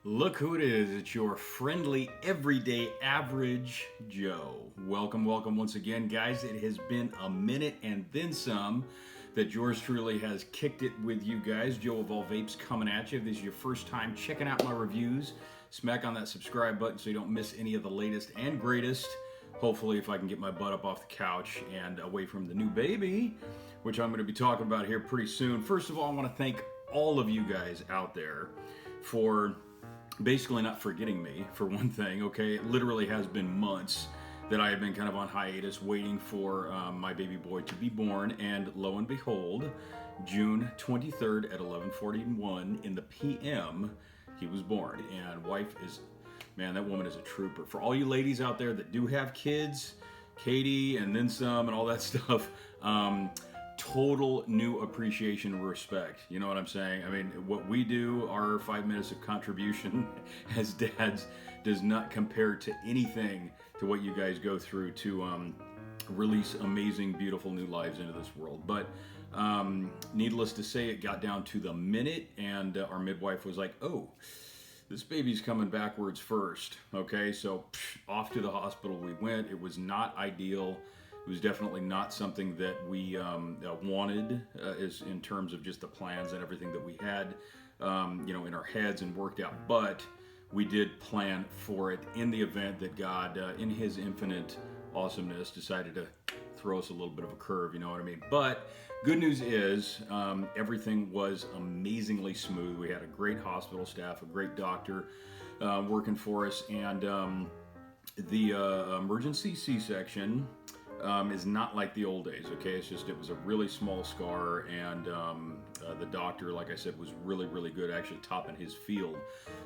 Look who it is. It's your friendly, everyday average Joe. Welcome once again, guys. It has been a minute and then some that yours truly has kicked it with you guys. Joe of All Vapes coming at you. If this is your first time checking out my reviews, smack on that subscribe button so you don't miss any of the latest and greatest. Hopefully, if I can get my butt up off the couch and away from the new baby, which I'm going to be talking about here pretty soon. First of all, I want to thank all of you guys out there for basically not forgetting me, for one thing. Okay, it literally has been months that I have been kind of on hiatus waiting for my baby boy to be born, and lo and behold, June 23rd at 11:41 in the PM, he was born. And wife is, man, that woman is a trooper. For all you ladies out there that do have kids, Katie and then some and all that stuff, total new appreciation and respect. You know what I'm saying? I mean, what we do, our 5 minutes of contribution as dads, does not compare to anything to what you guys go through to release amazing, beautiful new lives into this world. But needless to say, it got down to the minute, and our midwife was like, "Oh, this baby's coming backwards first." Okay, so off to the hospital we went. It was not ideal. It was definitely not something that we wanted, is in terms of just the plans and everything that we had, in our heads and worked out. But we did plan for it in the event that God, in His infinite awesomeness, decided to throw us a little bit of a curve. You know what I mean? But good news is everything was amazingly smooth. We had a great hospital staff, a great doctor working for us, and the emergency C-section is not like the old days. Okay, it was a really small scar, and the doctor, like I said, was really good, actually topping his field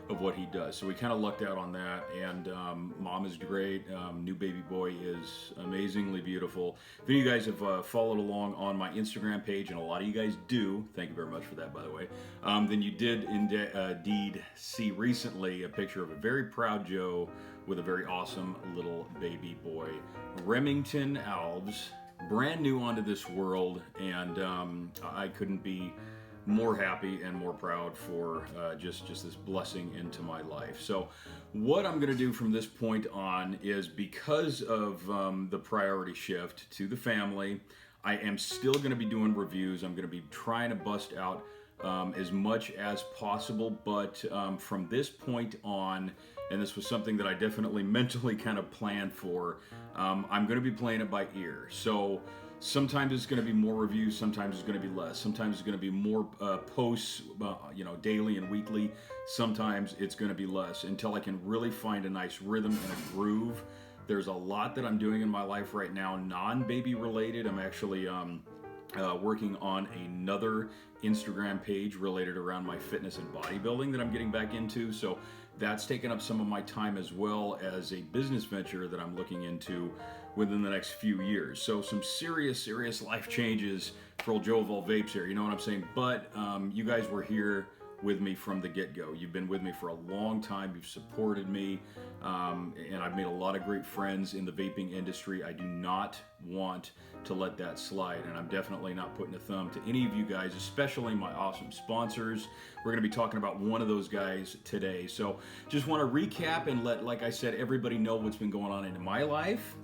of what he does. So we kind of lucked out on that, and mom is great. New baby boy is amazingly beautiful. If any of you guys have followed along on my Instagram page, and a lot of you guys do, thank you very much for that, by the way, then you did indeed see recently a picture of a very proud Joe with a very awesome little baby boy, Remington Alves, brand new onto this world, and I couldn't be more happy and more proud for just this blessing into my life. So what I'm going to do from this point on is, because of the priority shift to the family, I am still going to be doing reviews. I'm going to be trying to bust out as much as possible, but from this point on, and this was something that I definitely mentally kind of planned for, I'm going to be playing it by ear. So sometimes it's going to be more reviews, sometimes it's going to be less. Sometimes it's going to be more posts, daily and weekly. Sometimes it's going to be less, until I can really find a nice rhythm and a groove. There's a lot that I'm doing in my life right now, non-baby related. I'm actually working on another Instagram page related around my fitness and bodybuilding that I'm getting back into. So that's taken up some of my time, as well as a business venture that I'm looking into within the next few years. So some serious life changes for old Joe of All Vapes here, you know what I'm saying? But you guys were here with me from the get-go. You've been with me for a long time. You've supported me, and I've made a lot of great friends in the vaping industry. I do not want to let that slide, and I'm definitely not putting a thumb to any of you guys, especially my awesome sponsors. We're going to be talking about one of those guys today. So just want to recap and let, like I said, everybody know what's been going on in my life,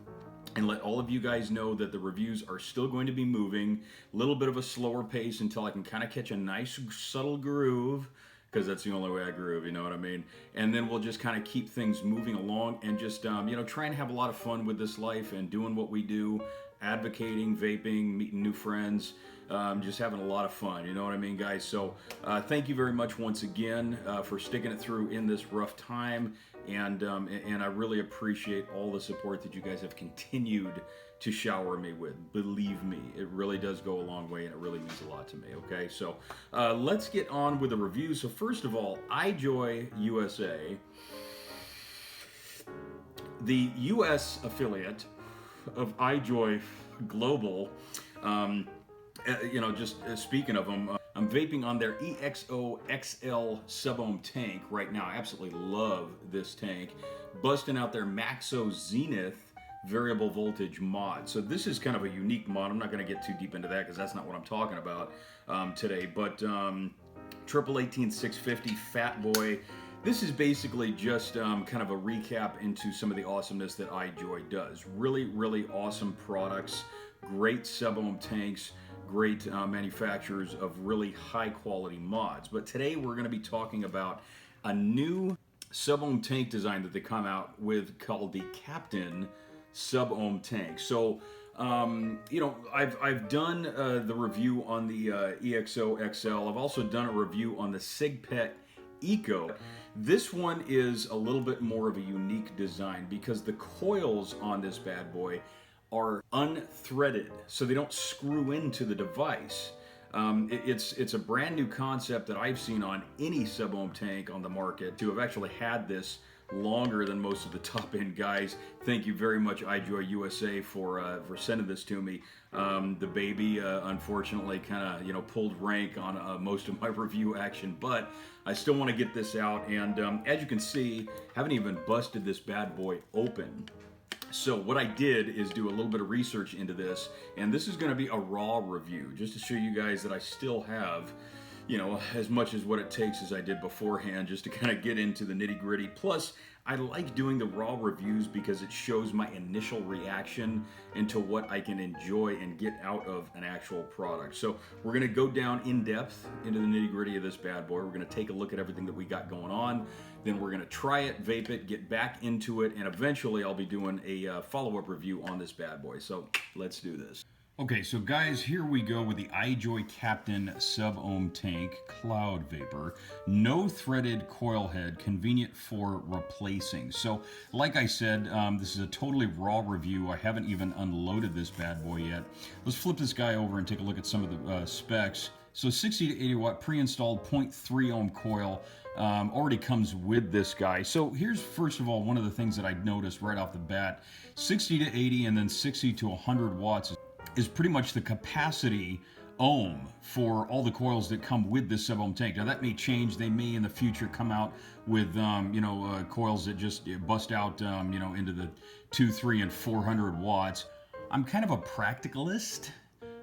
and let all of you guys know that the reviews are still going to be moving a little bit of a slower pace until I can kind of catch a nice subtle groove, because that's the only way I groove, you know what I mean? And then we'll just kind of keep things moving along, and just try and have a lot of fun with this life and doing what we do, advocating, vaping, meeting new friends, just having a lot of fun, you know what I mean, guys? So thank you very much once again for sticking it through in this rough time, and I really appreciate all the support that you guys have continued to shower me with. Believe me, it really does go a long way, and it really means a lot to me. Okay, so let's get on with the review. So first of all, Ijoy USA, the US affiliate of Ijoy Global. Speaking of them, I'm vaping on their EXO XL sub-ohm tank right now. I absolutely love this tank. Busting out their Maxo Zenith variable voltage mod. So this is kind of a unique mod. I'm not going to get too deep into that because that's not what I'm talking about today. But 1880650 Fat Boy. This is basically just kind of a recap into some of the awesomeness that Ijoy does. Really, really awesome products, great sub-ohm tanks, great manufacturers of really high quality mods. But today we're going to be talking about a new sub-ohm tank design that they come out with called the Captain sub-ohm tank. So I've done the review on the EXO XL. I've also done a review on the SigPet Eco. This one is a little bit more of a unique design because the coils on this bad boy are unthreaded, so they don't screw into the device. It's a brand new concept that I've seen on any sub-ohm tank on the market to have actually had this longer than most of the top end guys. Thank you very much, Ijoy USA, for sending this to me. The baby unfortunately kind of pulled rank on most of my review action, but I still want to get this out. And as you can see, haven't even busted this bad boy open. So what I did is do a little bit of research into this, and this is going to be a raw review just to show you guys that I still have as much as what it takes as I did beforehand, just to kind of get into the nitty gritty. Plus, I like doing the raw reviews because it shows my initial reaction into what I can enjoy and get out of an actual product. So we're going to go down in depth into the nitty gritty of this bad boy. We're going to take a look at everything that we got going on. Then we're going to try it, vape it, get back into it, and eventually I'll be doing a follow-up review on this bad boy. So let's do this. Okay, so guys, here we go with the Ijoy Captain sub-ohm tank cloud vapor. No threaded coil head, convenient for replacing. So, like I said, this is a totally raw review. I haven't even unloaded this bad boy yet. Let's flip this guy over and take a look at some of the specs. So 60 to 80 watt pre-installed 0.3 ohm coil. Already comes with this guy. So here's first of all one of the things that I noticed right off the bat. 60 to 80 and then 60 to 100 watts is pretty much the capacity ohm for all the coils that come with this sub-ohm tank. Now that may change. They may in the future come out with coils that just bust out into the 2, 3, and 400 watts. I'm kind of a practicalist.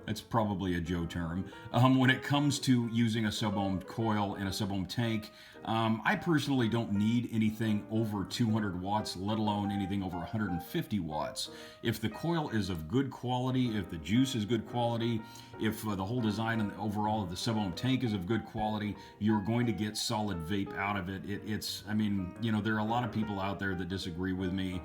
That's probably a Joe term. When it comes to using a sub-ohm coil in a sub-ohm tank, I personally don't need anything over 200 watts, let alone anything over 150 watts. If the coil is of good quality, if the juice is good quality, if the whole design and the overall of the sub-ohm tank is of good quality, you're going to get solid vape out of it. There are a lot of people out there that disagree with me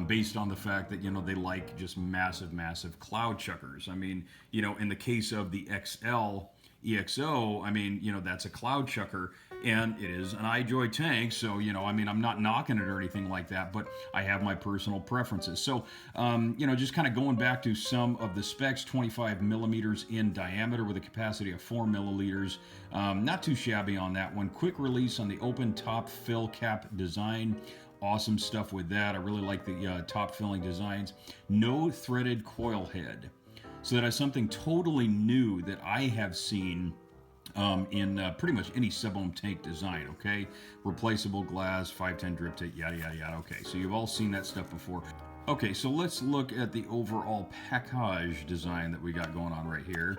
based on the fact that, they like just massive cloud chuckers. In the case of the XL EXO, that's a cloud chucker, and it is an Ijoy tank, so, I'm not knocking it or anything like that, but I have my personal preferences. So, just kind of going back to some of the specs, 25 millimeters in diameter with a capacity of 4 milliliters. Not too shabby on that one. Quick release on the open top fill cap design. Awesome stuff with that. I really like the top filling designs. No threaded coil head. So that is something totally new that I have seen in pretty much any sub-ohm tank design, okay? Replaceable glass, 510 drip tape, yada, yada, yada. Okay, so you've all seen that stuff before. Okay, so let's look at the overall package design that we got going on right here.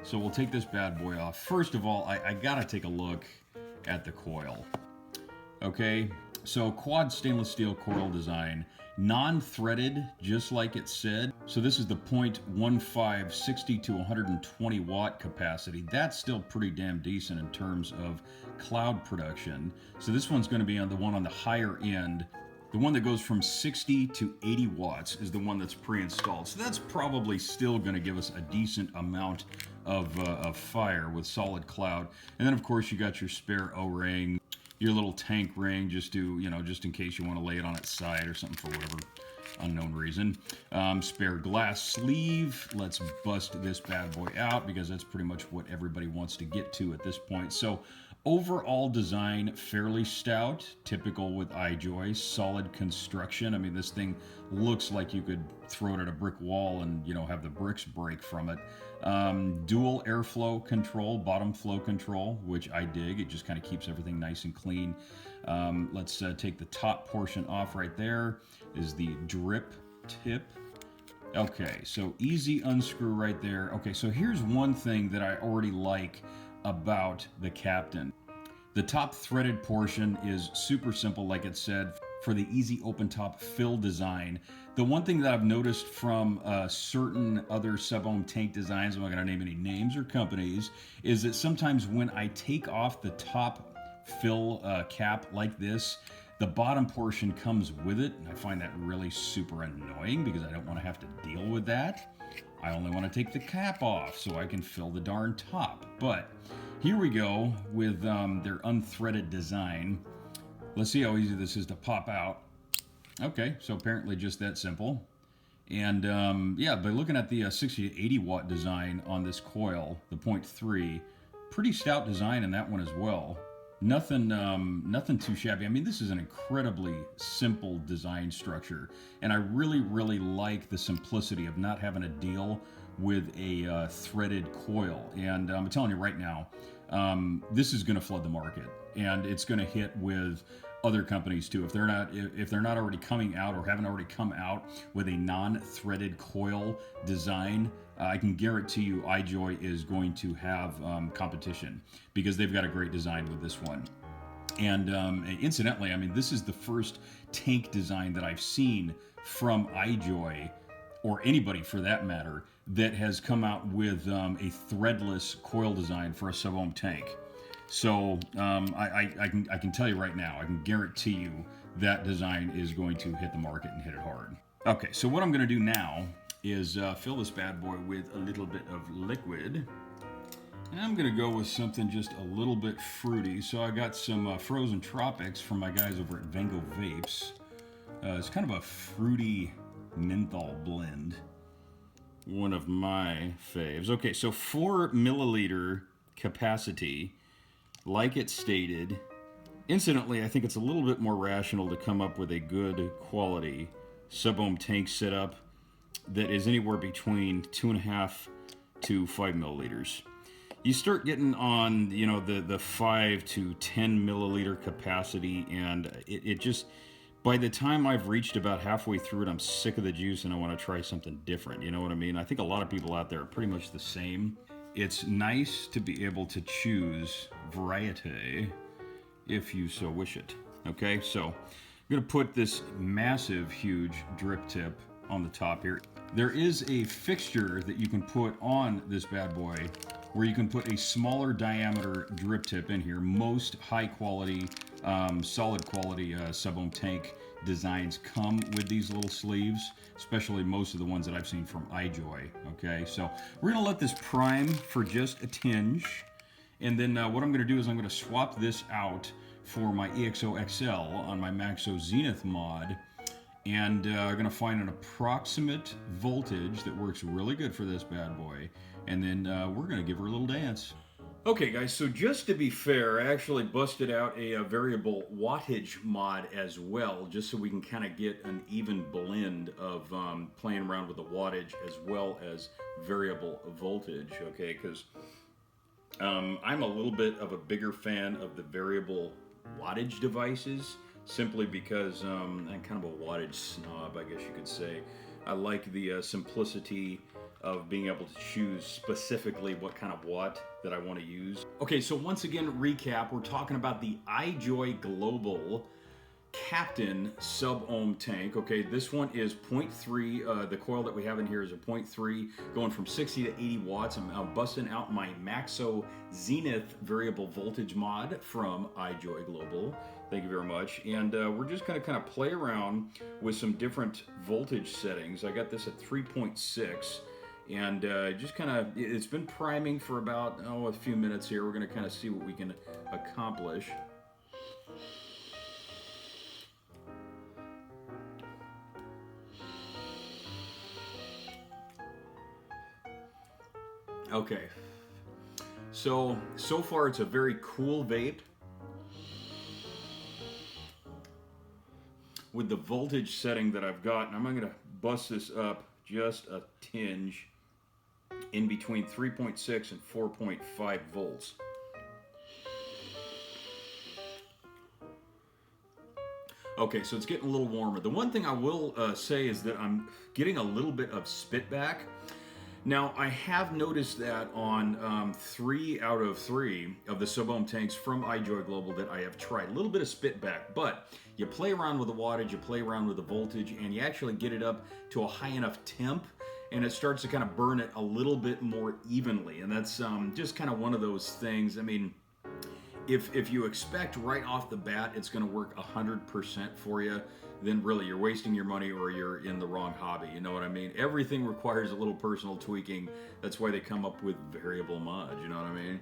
So we'll take this bad boy off. First of all, I gotta take a look at the coil. Okay, so quad stainless steel coil design. Non-threaded, just like it said. So this is the 0.15, 60 to 120 watt capacity. That's still pretty damn decent in terms of cloud production. So this one's going to be on the one on the higher end. The one that goes from 60 to 80 watts is the one that's pre-installed. So that's probably still going to give us a decent amount of fire with solid cloud. And then of course you got your spare O-ring, your little tank ring, just in case you want to lay it on its side or something for whatever unknown reason. Spare glass sleeve. Let's bust this bad boy out because that's pretty much what everybody wants to get to at this point. So overall design, fairly stout, typical with Ijoy. Solid construction. This thing looks like you could throw it at a brick wall and, have the bricks break from it. Dual airflow control, bottom flow control, which I dig. It just kind of keeps everything nice and clean. Let's take the top portion off right there. Is the drip tip. Okay, so easy unscrew right there. Okay, so here's one thing that I already like about the Captain. The top threaded portion is super simple, like it said, for the easy open top fill design. The one thing that I've noticed from certain other sub-ohm tank designs, I'm not going to name any names or companies, is that sometimes when I take off the top fill cap like this, the bottom portion comes with it, and I find that really super annoying because I don't want to have to deal with that. I only want to take the cap off so I can fill the darn top. But here we go with their unthreaded design. Let's see how easy this is to pop out. Okay, so apparently just that simple. And yeah, by looking at the 60 to 80 watt design on this coil, the 0.3, pretty stout design in that one as well. Nothing too shabby. I mean, this is an incredibly simple design structure, and I really, really like the simplicity of not having to deal with a threaded coil. And I'm telling you right now, this is going to flood the market, and it's going to hit with other companies too. If they're not already coming out or haven't already come out with a non-threaded coil design, I can guarantee you Ijoy is going to have competition because they've got a great design with this one. And incidentally, I mean, this is the first tank design that I've seen from Ijoy, or anybody for that matter, that has come out with a threadless coil design for a sub-ohm tank. So I can tell you right now, I can guarantee you that design is going to hit the market and hit it hard. Okay, so what I'm going to do now is fill this bad boy with a little bit of liquid. And I'm going to go with something just a little bit fruity. So I got some Frozen Tropics from my guys over at All Vapes. It's kind of a fruity menthol blend. One of my faves. Okay, so 4 milliliter capacity. Like it stated, incidentally, I think it's a little bit more rational to come up with a good quality sub-ohm tank setup that is anywhere between 2.5 to 5 milliliters. You start getting on, you know, the 5 to 10 milliliter capacity, and it just, by the time I've reached about halfway through it, I'm sick of the juice and I want to try something different. You know what I mean? I think a lot of people out there are pretty much the same. It's nice to be able to choose variety if you so wish it. Okay, so I'm going to put this massive, huge drip tip on the top here. There is a fixture that you can put on this bad boy where you can put a smaller diameter drip tip in here. Most high quality, solid quality sub-ohm tank designs come with these little sleeves, especially most of the ones that I've seen from Ijoy. Okay, so we're gonna let this prime for just a tinge, and then what I'm gonna do is I'm gonna swap this out for my EXO XL on my Maxo Zenith mod, and I'm gonna find an approximate voltage that works really good for this bad boy, and then we're gonna give her a little dance. Okay guys, so just to be fair, I actually busted out a variable wattage mod as well, just so we can kind of get an even blend of playing around with the wattage as well as variable voltage, okay? Because I'm a little bit of a bigger fan of the variable wattage devices, simply because I'm kind of a wattage snob, I guess you could say. I like the simplicity of being able to choose specifically what kind of watt that I want to use. Okay, so once again, recap, we're talking about the Ijoy Global Captain sub-ohm tank. Okay, this one is 0.3. The coil that we have in here is a 0.3, going from 60 to 80 watts. I'm busting out my Maxo Zenith variable voltage mod from Ijoy Global. Thank you very much. And we're just going to kind of play around with some different voltage settings. I got this at 3.6. And just kind of, it's been priming for about, a few minutes here. We're going to kind of see what we can accomplish. Okay. So far it's a very cool vape. With the voltage setting that I've got, and I'm going to bust this up just a tinge in between 3.6 and 4.5 volts. Okay, so it's getting a little warmer. The one thing I will say is that I'm getting a little bit of spit back. Now, I have noticed that on 3 out of 3 of the sub-ohm tanks from Ijoy Global that I have tried. A little bit of spitback, but you play around with the wattage, you play around with the voltage, and you actually get it up to a high enough temp, and it starts to kind of burn it a little bit more evenly. And that's just kind of one of those things. I mean, if you expect right off the bat it's going to work 100% for you, then really you're wasting your money or you're in the wrong hobby. You know what I mean? Everything requires a little personal tweaking. That's why they come up with variable mod. You know what I mean?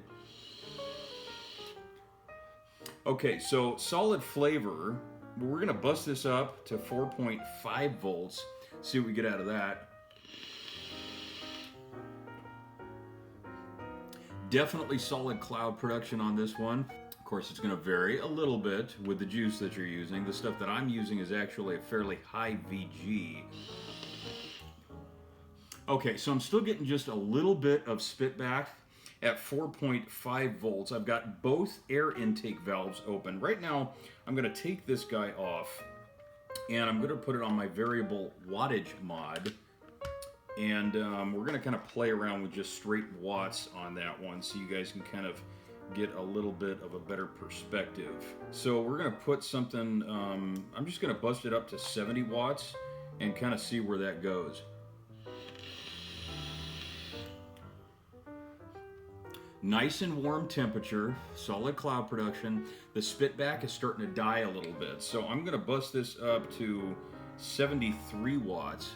Okay, so solid flavor. We're going to bust this up to 4.5 volts. See what we get out of that. Definitely solid cloud production on this one. Of course, it's going to vary a little bit with the juice that you're using. The stuff that I'm using is actually a fairly high VG. Okay, so I'm still getting just a little bit of spitback at 4.5 volts. I've got both air intake valves open. Right now, I'm going to take this guy off, and I'm going to put it on my variable wattage mod. And we're going to kind of play around with just straight watts on that one so you guys can kind of get a little bit of a better perspective. So we're going to put something, I'm just going to bust it up to 70 watts and kind of see where that goes. Nice and warm temperature, solid cloud production. The spitback is starting to die a little bit. So I'm going to bust this up to 73 watts.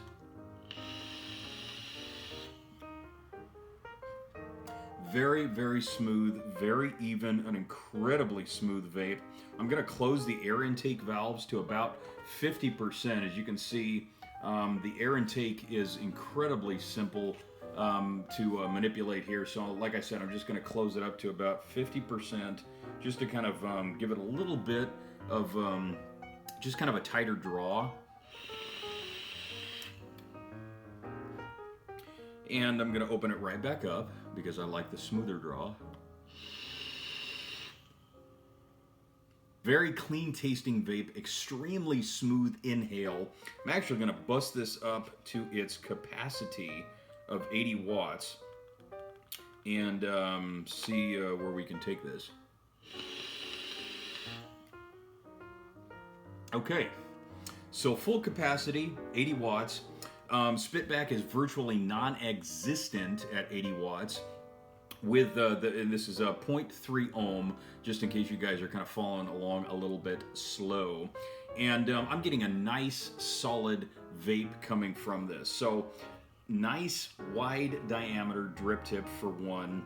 Very, very smooth, very even, an incredibly smooth vape. I'm going to close the air intake valves to about 50%. As you can see, the air intake is incredibly simple to manipulate here. So like I said, I'm just going to close it up to about 50% just to kind of give it a little bit of just kind of a tighter draw. And I'm going to open it right back up because I like the smoother draw. Very clean tasting vape, extremely smooth inhale. I'm actually going to bust this up to its capacity of 80 watts and see where we can take this. Okay, so full capacity, 80 watts. Spitback is virtually non-existent at 80 watts with and this is a 0.3 ohm, just in case you guys are kind of following along a little bit slow. And I'm getting a nice solid vape coming from this. So nice wide diameter drip tip for one,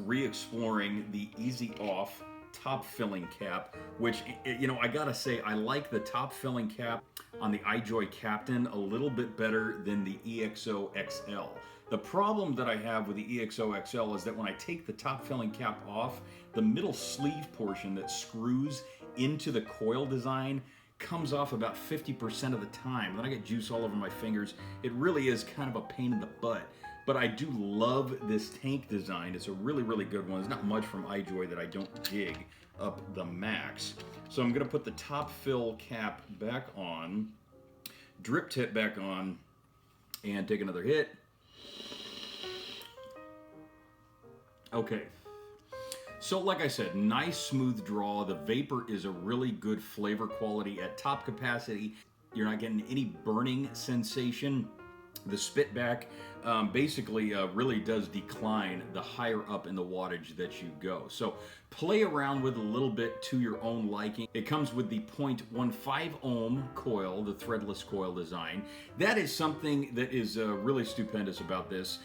re-exploring the easy off top filling cap, which, you know, I gotta say, I like the top filling cap on the Ijoy Captain a little bit better than the EXO XL. The problem that I have with the EXO XL is that when I take the top filling cap off, the middle sleeve portion that screws into the coil design comes off about 50% of the time. Then I get juice all over my fingers. It really is kind of a pain in the butt. But I do love this tank design. It's a really, really good one. There's not much from Ijoy that I don't dig up the max. So I'm going to put the top fill cap back on, drip tip back on, and take another hit. Okay. So like I said, nice smooth draw. The vapor is a really good flavor quality at top capacity. You're not getting any burning sensation. The spitback basically really does decline the higher up in the wattage that you go. So play around with a little bit to your own liking. It comes with the 0.15 ohm coil, the threadless coil design. That is something that is really stupendous about this.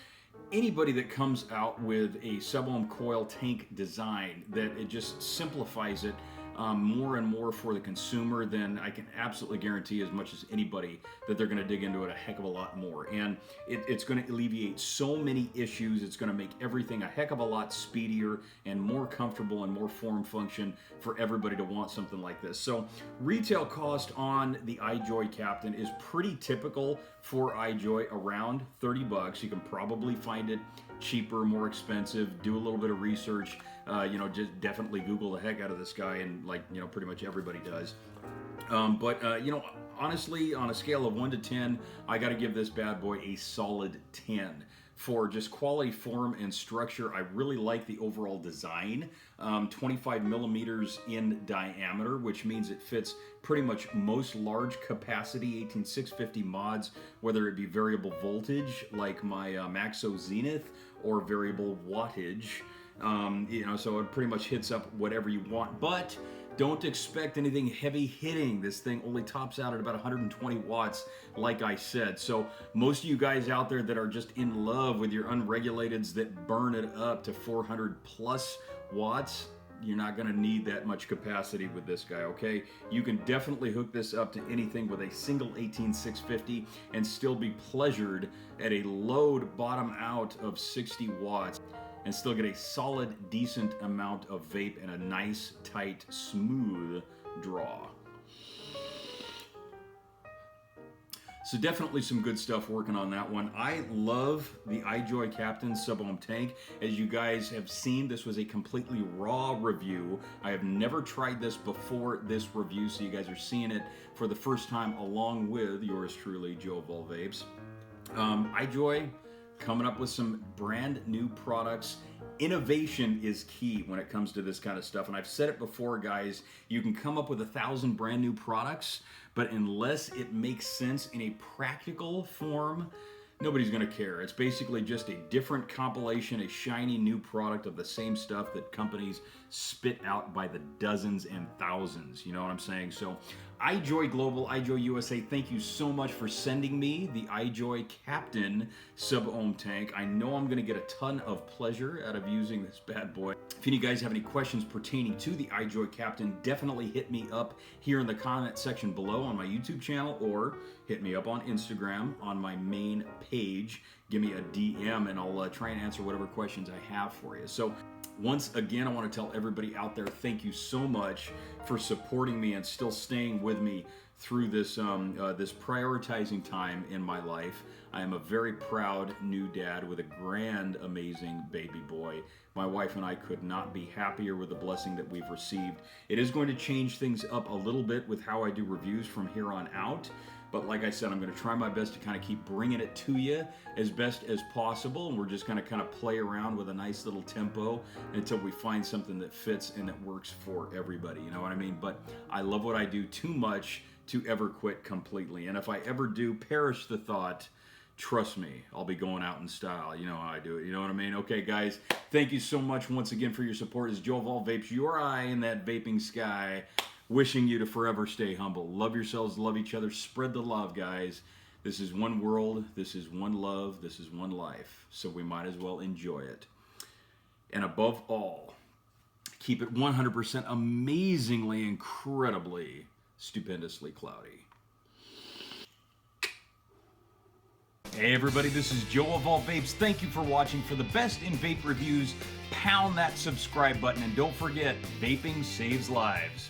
Anybody that comes out with a sub-ohm coil tank design, that it just simplifies it more and more for the consumer, then I can absolutely guarantee as much as anybody that they're going to dig into it a heck of a lot more. And it's going to alleviate so many issues. It's going to make everything a heck of a lot speedier and more comfortable and more form function for everybody to want something like this. So retail cost on the Ijoy Captain is pretty typical for Ijoy, around 30 bucks. You can probably find it cheaper, more expensive. Do a little bit of research. You know, just definitely Google the heck out of this guy, and like, you know, pretty much everybody does. You know, honestly, on a scale of 1 to 10, I got to give this bad boy a solid 10. for just quality, form, and structure. I really like the overall design. 25 millimeters in diameter, which means it fits pretty much most large capacity 18650 mods, whether it be variable voltage like my Maxo Zenith or variable wattage. So it pretty much hits up whatever you want, but don't expect anything heavy hitting. This thing only tops out at about 120 watts, like I said. So most of you guys out there that are just in love with your unregulateds that burn it up to 400 plus watts, you're not going to need that much capacity with this guy, okay? You can definitely hook this up to anything with a single 18650 and still be pleasured at a load bottom out of 60 watts. And still get a solid, decent amount of vape and a nice, tight, smooth draw. So definitely some good stuff working on that one. I love the Ijoy Captain sub-ohm tank. As you guys have seen, this was a completely raw review. I have never tried this before this review, so you guys are seeing it for the first time along with yours truly, Joe of All Vapes. Ijoy coming up with some brand new products. Innovation is key when it comes to this kind of stuff. And I've said it before, guys, you can come up with 1,000 brand new products, but unless it makes sense in a practical form, nobody's going to care. It's basically just a different compilation, a shiny new product of the same stuff that companies spit out by the dozens and thousands. You know what I'm saying? So Ijoy Global, Ijoy USA, thank you so much for sending me the Ijoy Captain sub-ohm tank. I know I'm going to get a ton of pleasure out of using this bad boy. If any of you guys have any questions pertaining to the Ijoy Captain, definitely hit me up here in the comment section below on my YouTube channel, or hit me up on Instagram on my main page. Give me a DM and I'll try and answer whatever questions I have for you. So once again, I want to tell everybody out there, thank you so much for supporting me and still staying with me through this this prioritizing time in my life. I am a very proud new dad with a grand, amazing baby boy. My wife and I could not be happier with the blessing that we've received. It is going to change things up a little bit with how I do reviews from here on out. But like I said, I'm going to try my best to kind of keep bringing it to you as best as possible. And we're just going to kind of play around with a nice little tempo until we find something that fits and that works for everybody. You know what I mean? But I love what I do too much to ever quit completely. And if I ever do perish the thought, trust me, I'll be going out in style. You know how I do it. You know what I mean? Okay, guys, thank you so much once again for your support. As Joe of All Vapes, your eye in that vaping sky. Wishing you to forever stay humble. Love yourselves, love each other, spread the love, guys. This is one world, this is one love, this is one life. So we might as well enjoy it. And above all, keep it 100% amazingly, incredibly, stupendously cloudy. Hey everybody, this is Joe of All Vapes. Thank you for watching. For the best in vape reviews, pound that subscribe button. And don't forget, vaping saves lives.